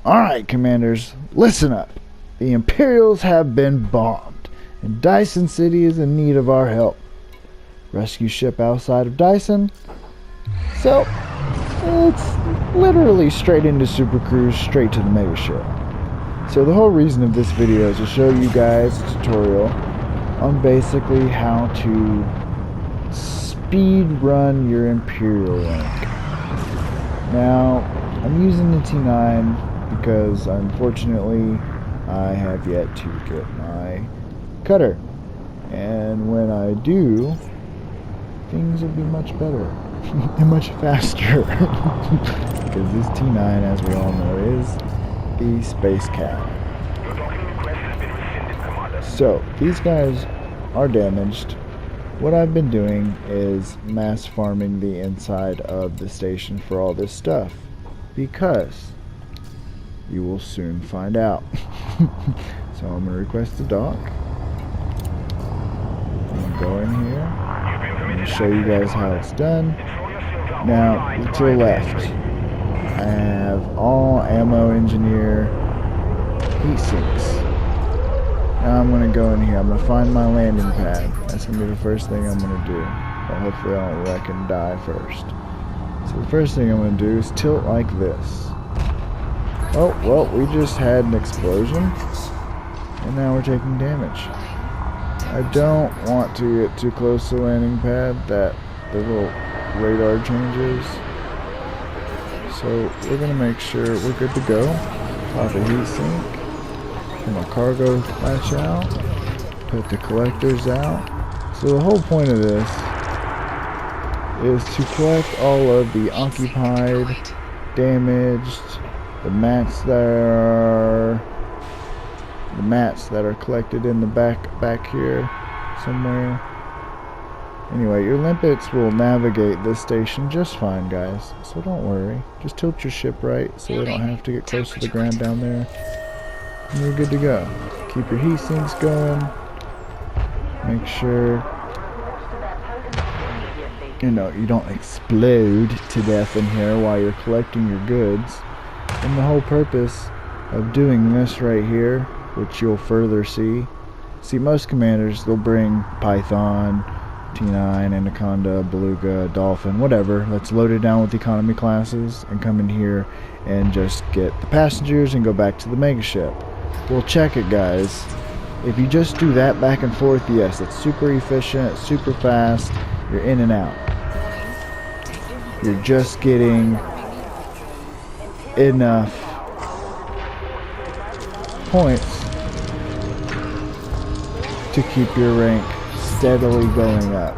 Alright, commanders, listen up. The Imperials have been bombed, and Dyson City is in need of our help. Rescue ship outside of Dyson? So, it's literally straight into Super Cruise, straight to the mega ship. So the whole reason of this video is to show you guys a tutorial on basically how to speed run your Imperial rank. Now, I'm using the T9 because unfortunately I have yet to get my cutter, and when I do, things will be much better and much faster because this T9, as we all know, is the space cat. So these guys are damaged. What I've been doing is mass farming the inside of the station for all this stuff, because you will soon find out. So I'm going to request a dock. I'm going to go in here. I'm going to show you guys how it's done. Now, to the left, I have all ammo engineer heat sinks. Now I'm going to go in here. I'm going to find my landing pad. That's going to be the first thing I'm going to do. But hopefully I don't wreck and die first. So the first thing I'm going to do is tilt like this. Oh, well, we just had an explosion, and now we're taking damage. I don't want to get too close to the landing pad, that the little radar changes. So we're going to make sure we're good to go. Pop a heat sink, pull my cargo latch out, put the collectors out. So the whole point of this is to collect all of the occupied, damaged, the mats that are collected in the back here somewhere. Anyway, your limpets will navigate this station just fine, guys, so don't worry. Just tilt your ship right so they don't have to get close to the ground down there, and you're good to go. Keep your heat sinks going. Make sure you don't explode to death in here while you're collecting your goods. And the whole purpose of doing this right here, which you'll further see, most commanders, they'll bring Python, T9, Anaconda, Beluga, Dolphin, whatever, that's loaded down with economy classes, and come in here and just get the passengers and go back to the mega ship. Well, check it, guys. If you just do that back and forth, yes, it's super efficient, super fast, you're in and out. You're just getting enough points to keep your rank steadily going up.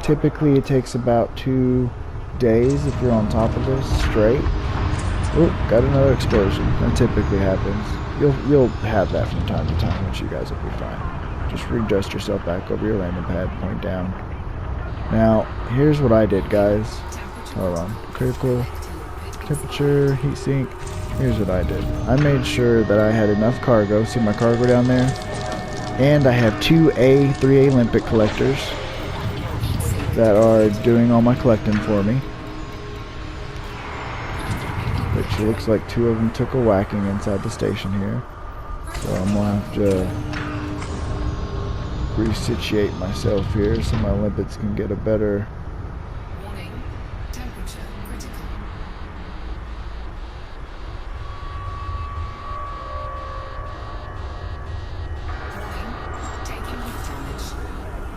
Typically it takes about 2 days if you're on top of this straight. Oop, got another explosion. That typically happens. You'll have that from time to time, which you guys will be fine. Just readjust yourself back over your landing pad, point down. Now, here's what I did, guys. Hold on. Critical temperature, heat sink. Here's what I did. I made sure that I had enough cargo. See my cargo down there? And I have 3A limpet collectors that are doing all my collecting for me. Which looks like 2 of them took a whacking inside the station here. So I'm going to have to resituate myself here so my limpets can get a better...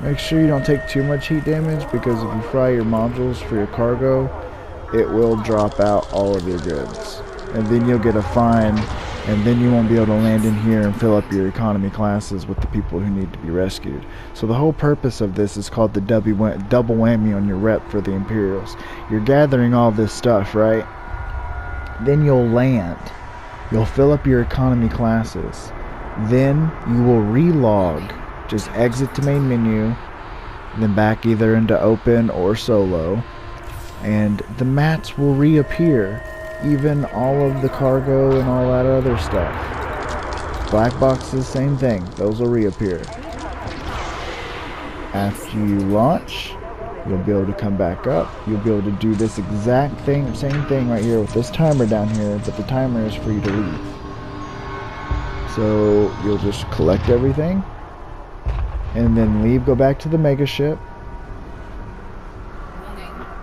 Make sure you don't take too much heat damage, because if you fry your modules for your cargo, it will drop out all of your goods. And then you'll get a fine, and then you won't be able to land in here and fill up your economy classes with the people who need to be rescued. So the whole purpose of this is called the double whammy on your rep for the Imperials. You're gathering all this stuff, right? Then you'll land. You'll fill up your economy classes. Then you will relog. Just exit to main menu, then back either into open or solo, and the mats will reappear, even all of the cargo and all that other stuff. Black boxes, same thing, those will reappear. After you launch, you'll be able to come back up. You'll be able to do this exact thing, same thing right here with this timer down here, but the timer is for you to leave. So you'll just collect everything and then leave, go back to the mega ship.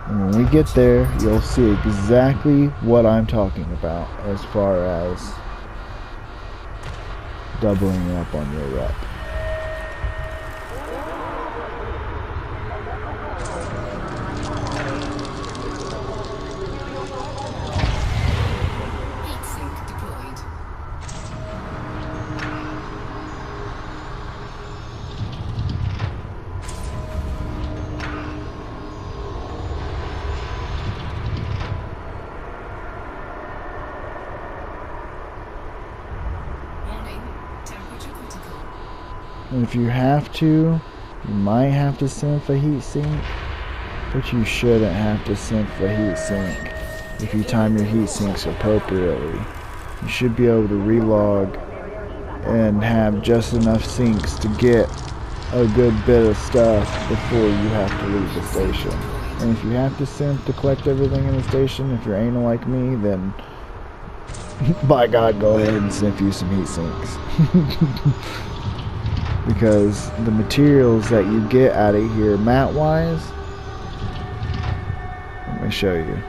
And when we get there, you'll see exactly what I'm talking about as far as doubling up on your rep. And if you have to, you might have to synth a heat sink, but you shouldn't have to synth a heat sink if you time your heat sinks appropriately. You should be able to relog and have just enough sinks to get a good bit of stuff before you have to leave the station. And if you have to synth to collect everything in the station, if you're anal like me, then by God, go ahead and synth you some heat sinks. Because the materials that you get out of here mat wise, let me show you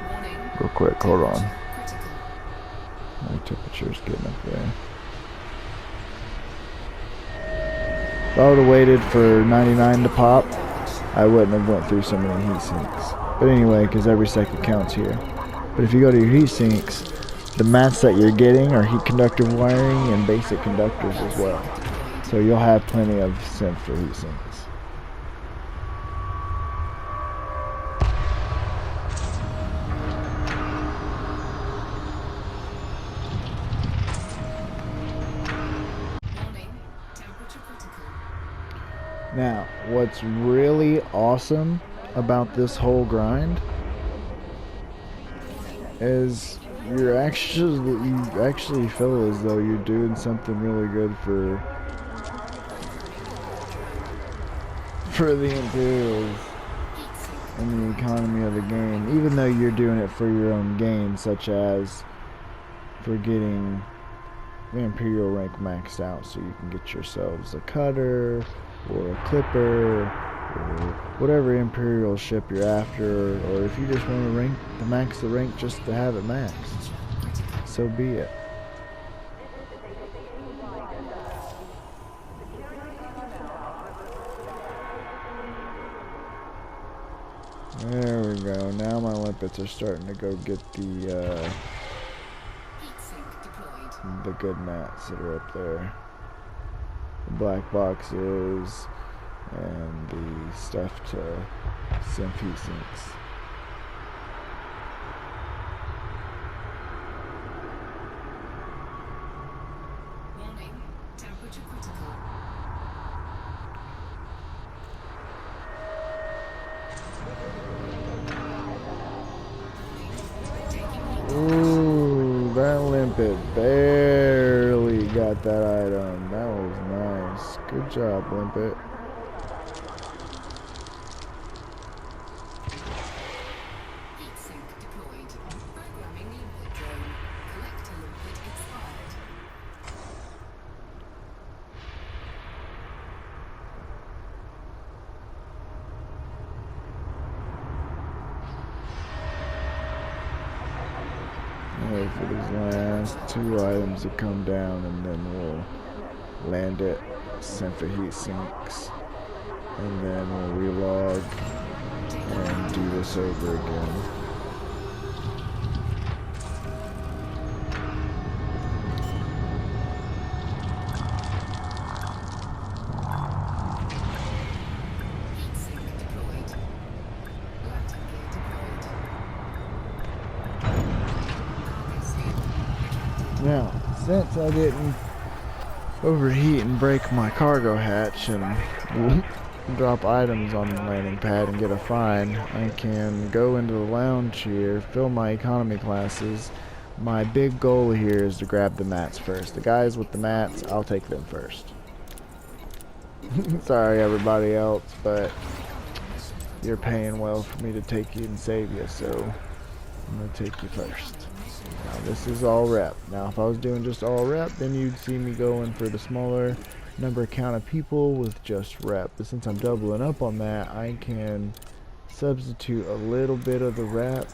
real quick. Hold on, my temperature's getting up there. If I would have waited for 99 to pop, I wouldn't have went through so many heat sinks. But anyway, because every second counts here. But if you go to your heat sinks, the mats that you're getting are heat conductor wiring and basic conductors as well. So you'll have plenty of synth for heat sinks. Now, what's really awesome about this whole grind is you actually feel as though you're doing something really good for the Imperials and the economy of the game, even though you're doing it for your own gain, such as for getting the Imperial rank maxed out so you can get yourselves a cutter or a clipper or whatever Imperial ship you're after, or if you just want to max the rank just to have it maxed, so be it. There we go. Now my limpets are starting to go get the good mats that are up there. The black boxes and the stuff to synth heat sinks. Warning, temperature critical. Ooh, that limpet barely got that item. That was nice. Good job, limpet. Heatsink deployed. Programming limpet drone. Collector limpet expired. Wait for these last two items to come down and then we'll land it, synth the heat sinks, and then we'll relog and do this over again. Heatsink deployed. Landing gear deployed. Cargo scan. Now, since I didn't overheat and break my cargo hatch and drop items on the landing pad and get a fine, I can go into the lounge here, fill my economy classes. My big goal here is to grab the mats first. The guys with the mats, I'll take them first. Sorry everybody else, but you're paying well for me to take you and save you, so I'm gonna take you first. I'll This is all rep. Now, if I was doing just all rep, then you'd see me going for the smaller number count of people with just rep. But since I'm doubling up on that, I can substitute a little bit of the rep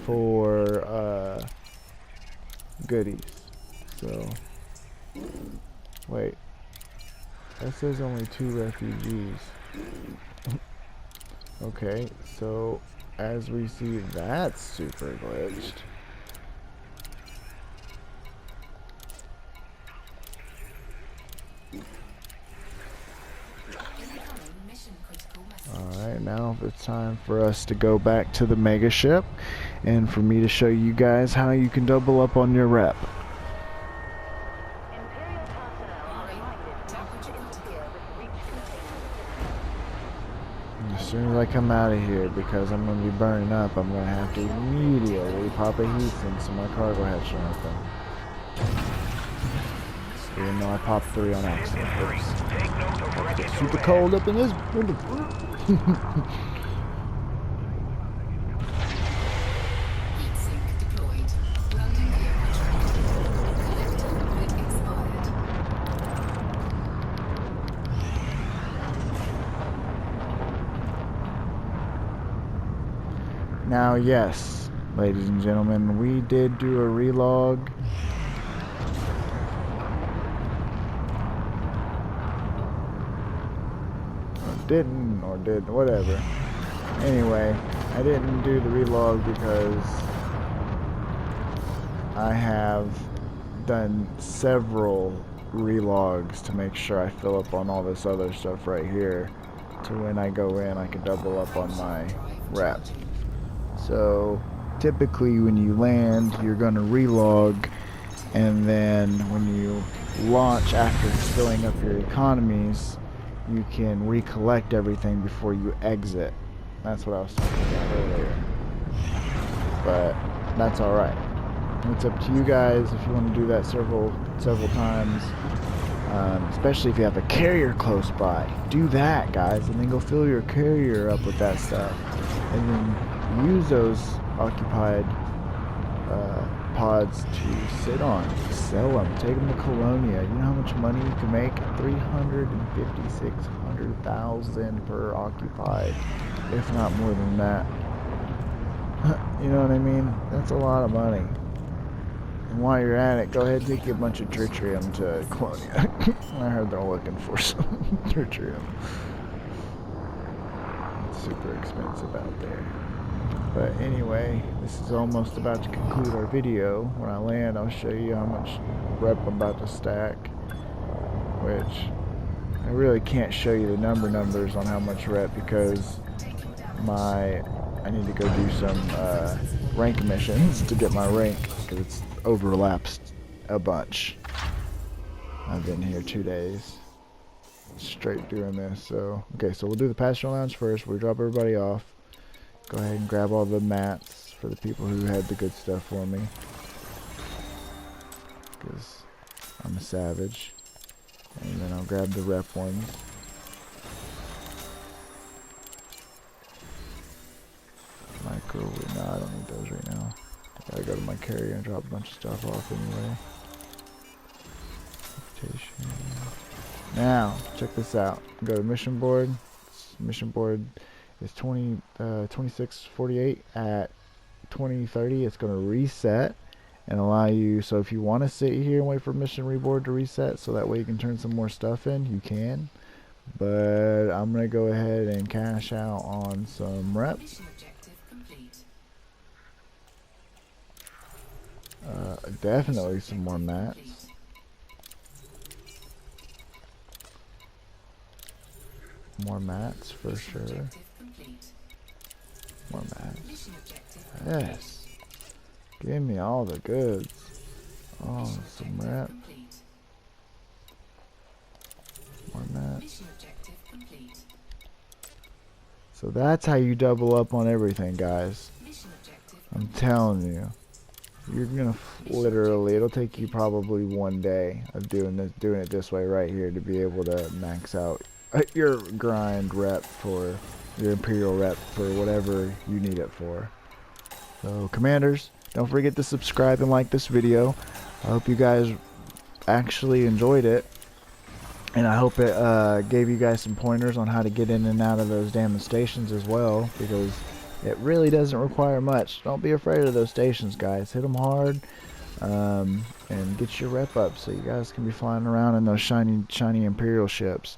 for goodies. So, wait. That says only 2 refugees. Okay, so as we see, that's super glitched. Alright, now it's time for us to go back to the mega ship and for me to show you guys how you can double up on your rep. As soon as I come out of here, because I'm going to be burning up, I'm going to have to immediately pop a heat sink so my cargo hatch don't open. Even though I popped 3 on accident. Oops. It's super cold up in this. Now, yes, ladies and gentlemen, we did do a relog. Didn't, or did, whatever. Anyway, I didn't do the relog because I have done several relogs to make sure I fill up on all this other stuff right here, to when I go in I can double up on my rep. So typically when you land, you're going to relog, and then when you launch after filling up your economies, you can recollect everything before you exit. That's what I was talking about earlier. But that's alright. It's up to you guys if you want to do that several times. Especially if you have a carrier close by. Do that, guys, and then go fill your carrier up with that stuff. And then use those occupied pods to sit on. Sell them. Take them to Colonia. You know how much money you can make? 350, 600,000 per occupied, if not more than that. You know what I mean? That's a lot of money. And while you're at it, go ahead and take a bunch of tritium to Colonia. I heard they're looking for some tritium. It's super expensive out there. But anyway, this is almost about to conclude our video. When I land, I'll show you how much rep I'm about to stack, which I really can't show you the numbers on how much rep because I need to go do some rank missions to get my rank because it's overlaps a bunch. I've been here 2 days straight doing this. So okay, so we'll do the passenger lounge first. We'll drop everybody off. Go ahead and grab all the mats for the people who had the good stuff for me, because I'm a savage. And then I'll grab the rep ones. Micro, no, I don't need those right now. I gotta go to my carrier and drop a bunch of stuff off anyway. Now, check this out. Go to mission board. Mission board is 2648 at 2030. It's going to reset and allow you, so if you want to sit here and wait for mission reboard to reset so that way you can turn some more stuff in, you can. But I'm going to go ahead and cash out on some reps. Definitely some more mats. More mats for sure. More mats. Yes. Give me all the goods. Oh, some rep. More mats. So that's how you double up on everything, guys. I'm telling you. You're gonna literally, it'll take you probably 1 day of doing it this way right here to be able to max out your grind rep for your Imperial rep for whatever you need it for. So commanders, Don't forget to subscribe and like this video. I hope you guys actually enjoyed it. And I hope it gave you guys some pointers on how to get in and out of those damn stations as well, because it really doesn't require much. Don't be afraid of those stations, guys. Hit them hard, and get your rep up so you guys can be flying around in those shiny Imperial ships.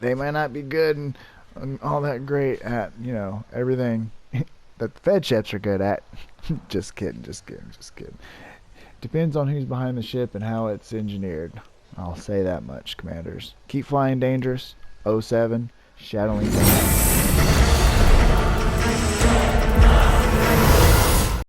They might not be good and all that great at, you know, everything that the Fed ships are good at. Just kidding. Depends on who's behind the ship and how it's engineered. I'll say that much, Commanders. Keep flying dangerous. 07, Shadowing.